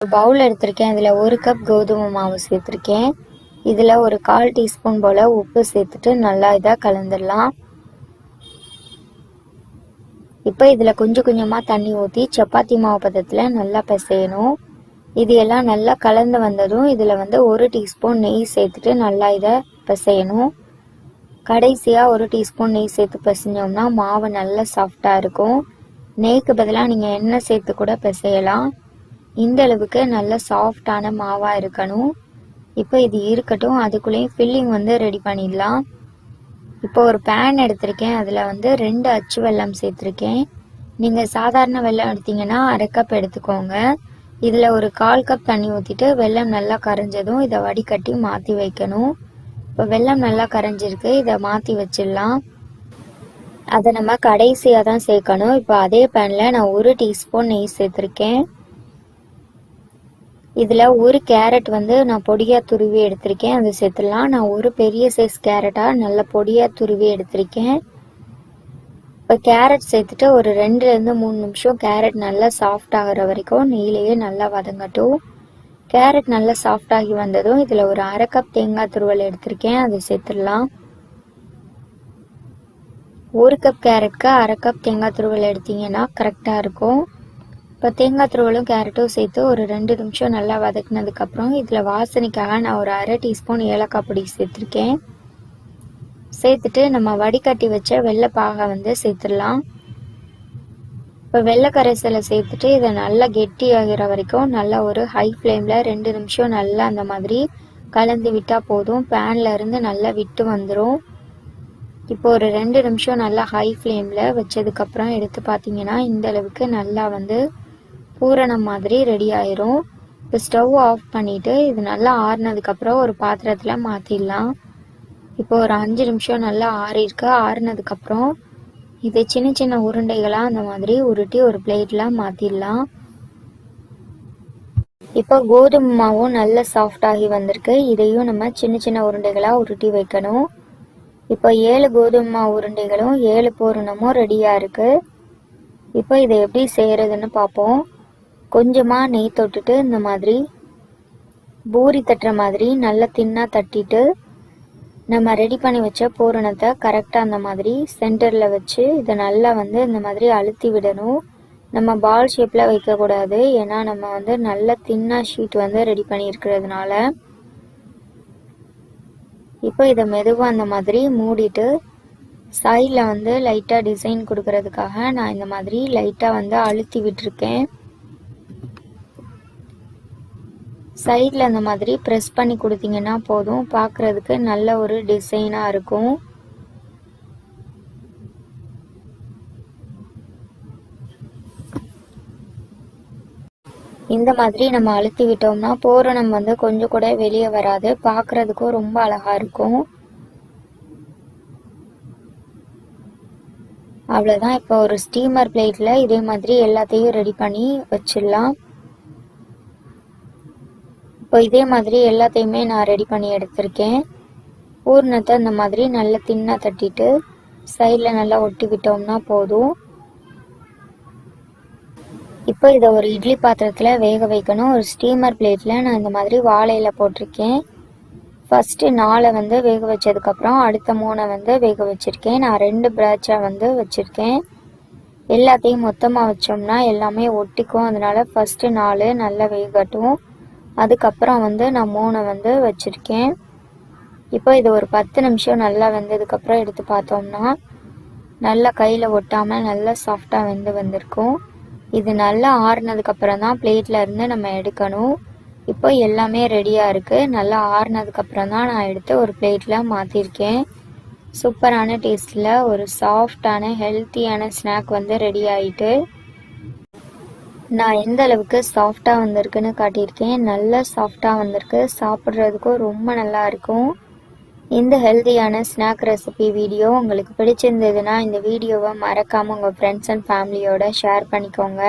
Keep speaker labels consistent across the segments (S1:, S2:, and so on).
S1: பவுல் எடுத்திருக்கேன். இதில் 1 கப் கோதுமை மாவு சேர்த்துருக்கேன். இதில் ஒரு 1/4 டீஸ்பூன் போல் உப்பு சேர்த்துட்டு நல்லா இதாக கலந்துடலாம். இப்போ இதில் கொஞ்சம் கொஞ்சமாக தண்ணி ஊற்றி சப்பாத்தி மாவு பதத்தில் நல்லா பிசையணும். இது எல்லாம் நல்லா கலந்து வந்ததும் இதில் 1 டீஸ்பூன் நெய் சேர்த்துட்டு நல்லா இதை பிசையணும். கடைசியாக 1 டீஸ்பூன் நெய் சேர்த்து பிசைஞ்சோம்னா மாவு நல்லா சாஃப்டாக இருக்கும். நெய்க்கு பதிலாக நீங்கள் எண்ணெய் சேர்த்து கூட பிசையலாம். இந்த அளவுக்கு நல்ல சாஃப்டான மாவாக இருக்கணும். இப்போ இது இருக்கட்டும், அதுக்குள்ளேயும் ஃபில்லிங் ரெடி பண்ணிடலாம். இப்போ ஒரு பேன் எடுத்திருக்கேன். அதில் 2 அச்சு வெல்லம் சேர்த்துருக்கேன். நீங்கள் சாதாரண வெல்லம் எடுத்தீங்கன்னா 1/2 கப் எடுத்துக்கோங்க. இதில் ஒரு 1/4 கப் தண்ணி ஊற்றிட்டு வெல்லம் நல்லா கரைஞ்சதும் இதை வடிகட்டி மாற்றி வைக்கணும். இப்போ வெல்லம் நல்லா கரைஞ்சிருக்கு, இதை மாற்றி வச்சிடலாம். அதை நம்ம கடைசியாக தான் சேர்க்கணும். இப்போ அதே பேனில் நான் 1 டீஸ்பூன் நெய் சேர்த்துருக்கேன். இதில் 1 கேரட் நான் பொடியாக துருவி எடுத்திருக்கேன், அதை சேர்த்துடலாம். நான் ஒரு பெரிய சைஸ் கேரட்டாக நல்ல பொடியாக துருவி எடுத்திருக்கேன். இப்போ கேரட் சேர்த்துட்டு ஒரு 2லேருந்து 3 நிமிஷம் கேரட் நல்லா சாஃப்ட் ஆகிற வரைக்கும் நெய்யிலேயே நல்லா வதங்கட்டும். கேரட் நல்லா சாஃப்டாகி வந்ததும் இதில் ஒரு 1/2 கப் தேங்காய் துருவல் எடுத்திருக்கேன், அதை சேர்த்துடலாம். 1 கப் கேரட்க்கு 1/2 கப் தேங்காய் துருவல் எடுத்தீங்கன்னா கரெக்டாக இருக்கும். இப்போ தேங்காய் துருவலும் கேரட்டும் சேர்த்து ஒரு 2 நிமிஷம் நல்லா வதக்கினதுக்கப்புறம் இதில் வாசனைக்காக நான் ஒரு 1/2 டீஸ்பூன் ஏலக்காய் பொடி சேர்த்துருக்கேன். சேர்த்துட்டு நம்ம வடிகட்டி வச்ச வெள்ளைப்பாகை சேர்த்துடலாம். இப்போ வெள்ளை கரைசலை சேர்த்துட்டு இதை நல்லா கெட்டி ஆகிற வரைக்கும் நல்லா ஒரு ஹை ஃப்ளேமில் 2 நிமிஷம் நல்லா அந்த மாதிரி கலந்து விட்டால் போதும். பேனில் இருந்து நல்லா விட்டு வந்துடும். இப்போ ஒரு 2 நிமிஷம் நல்லா ஹை ஃப்ளேமில் வச்சதுக்கப்புறம் எடுத்து பார்த்தீங்கன்னா இந்த அளவுக்கு நல்லா பூரணம் மாதிரி ரெடி ஆயிரும். இப்போ ஸ்டவ் ஆஃப் பண்ணிவிட்டு இது நல்லா ஆறுனதுக்கப்புறம் ஒரு பாத்திரத்தில் மாற்றிடலாம். இப்போ ஒரு 5 நிமிஷம் நல்லா ஆறிருக்கு. ஆறுனதுக்கப்புறம் இதை சின்ன சின்ன உருண்டைகளாக அந்த மாதிரி உருட்டி ஒரு பிளேட்டில் மாற்றிடலாம். இப்போ கோதுமை மாவும் நல்லா சாஃப்டாகி வந்திருக்கு. இதையும் நம்ம சின்ன சின்ன உருண்டைகளாக உருட்டி வைக்கணும். இப்போ 7 கோதுமை மாவு உருண்டைகளும் 7 பூரணமும் ரெடியாக இருக்குது. இப்போ இதை எப்படி செய்கிறதுன்னு பார்ப்போம். கொஞ்சமாக நெய் தொட்டுட்டு இந்த மாதிரி பூரி தட்டுற மாதிரி நல்லா தின்னாக தட்டிட்டு நம்ம ரெடி பண்ணி வச்ச பூரணத்தை கரெக்டாக அந்த மாதிரி சென்டரில் வச்சு இதை நல்லா இந்த மாதிரி அழுத்தி விடணும். நம்ம பால் ஷேப்பில் வைக்கக்கூடாது, ஏன்னா நம்ம நல்ல தின்னாக ஷீட் ரெடி பண்ணியிருக்கிறதுனால. இப்போ இதை மெதுவாக அந்த மாதிரி மூடிட்டு சைடில் லைட்டாக டிசைன் கொடுக்கறதுக்காக நான் இந்த மாதிரி லைட்டாக அழுத்தி விட்டுருக்கேன். சைடில் அந்த மாதிரி ப்ரெஸ் பண்ணி கொடுத்தீங்கன்னா போதும், பார்க்குறதுக்கு நல்ல ஒரு டிசைனாக இருக்கும். இந்த மாதிரி நம்ம அழுத்தி விட்டோம்னா பூரணம் கொஞ்சம் கூட வெளியே வராது, பார்க்குறதுக்கும் ரொம்ப அழகாக இருக்கும். அவ்வளோதான். இப்போ ஒரு ஸ்டீமர் பிளேட்டில் இதே மாதிரி எல்லாத்தையும் ரெடி பண்ணி வச்சிடலாம். இப்போ இதே மாதிரி எல்லாத்தையுமே நான் ரெடி பண்ணி எடுத்திருக்கேன். பூரணத்தை இந்த மாதிரி நல்லா தின்னாக தட்டிட்டு சைடில் நல்லா ஒட்டி விட்டோம்னா போதும். இப்போ இதை ஒரு இட்லி பாத்திரத்தில் வேக வைக்கணும். ஒரு ஸ்டீமர் பிளேட்டில் நான் இந்த மாதிரி வாழையில போட்டிருக்கேன். ஃபஸ்ட்டு 4 வேக வச்சதுக்கப்புறம் அடுத்த 3 வேக வச்சுருக்கேன். நான் 2 பேட்சாக வச்சுருக்கேன். எல்லாத்தையும் மொத்தமாக வச்சோம்னா எல்லாமே ஒட்டிக்கும், அதனால ஃபஸ்ட்டு 4 நல்லா வேகட்டும். அதுக்கப்புறம் நான் 3 வச்சுருக்கேன். இப்போ இது ஒரு 10 நிமிஷம் நல்லா வெந்ததுக்கப்புறம் எடுத்து பார்த்தோம்னா நல்லா கையில் ஒட்டாமல் நல்லா சாஃப்டாக வந்திருக்கும். இது நல்லா ஆறுனதுக்கப்புறம் தான் பிளேட்டில் இருந்து நம்ம எடுக்கணும். இப்போ எல்லாமே ரெடியாக இருக்குது. நல்லா ஆறுனதுக்கப்புறம் தான் நான் எடுத்து ஒரு பிளேட்டில் மாற்றிருக்கேன். சூப்பரான டேஸ்ட்டில் ஒரு சாஃப்டான ஹெல்த்தியான ஸ்நாக் ரெடி ஆகிட்டு. நான் எந்த அளவுக்கு சாஃப்டாக வந்திருக்குன்னு காட்டியிருக்கேன். நல்லா சாஃப்டாக வந்திருக்கு, சாப்பிட்றதுக்கும் ரொம்ப நல்லா இருக்கும். இந்த ஹெல்த்தியான ஸ்நாக் ரெசிபி வீடியோ உங்களுக்கு பிடிச்சிருந்ததுன்னா இந்த வீடியோவை மறக்காமல் உங்கள் ஃப்ரெண்ட்ஸ் அண்ட் ஃபேமிலியோட ஷேர் பண்ணிக்கோங்க.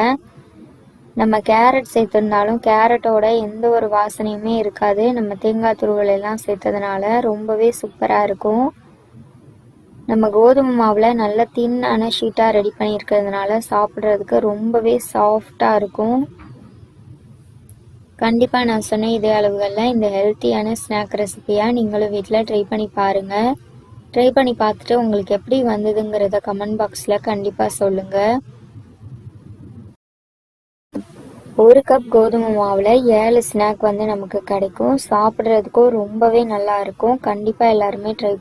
S1: நம்ம கேரட் சேர்த்துருந்தாலும் கேரட்டோட எந்த ஒரு வாசனையுமே இருக்காது. நம்ம தேங்காய் துருவல் எல்லாம் சேர்த்ததுனால ரொம்பவே சூப்பராக இருக்கும். நம்ம கோதுமை மாவில் நல்ல தின்னான ஷீட்டாக ரெடி பண்ணியிருக்கிறதுனால சாப்பிட்றதுக்கு ரொம்பவே சாஃப்டாக இருக்கும். கண்டிப்பாக நான் சொன்ன இதே அளவுகளில் இந்த ஹெல்த்தியான ஸ்நாக் ரெசிபியாக நீங்களும் வீட்டில் ட்ரை பண்ணி பாருங்கள். ட்ரை பண்ணி பார்த்துட்டு உங்களுக்கு எப்படி வந்ததுங்கிறத கமெண்ட் பாக்ஸில் கண்டிப்பாக சொல்லுங்கள். 1 கப் கோதுமை மாவில் 7 ஸ்நாக் வந்து நமக்கு கிடைக்கும். சாப்பிட்றதுக்கும் ரொம்பவே நல்லா இருக்கும். கண்டிப்பாக எல்லாருமே ட்ரை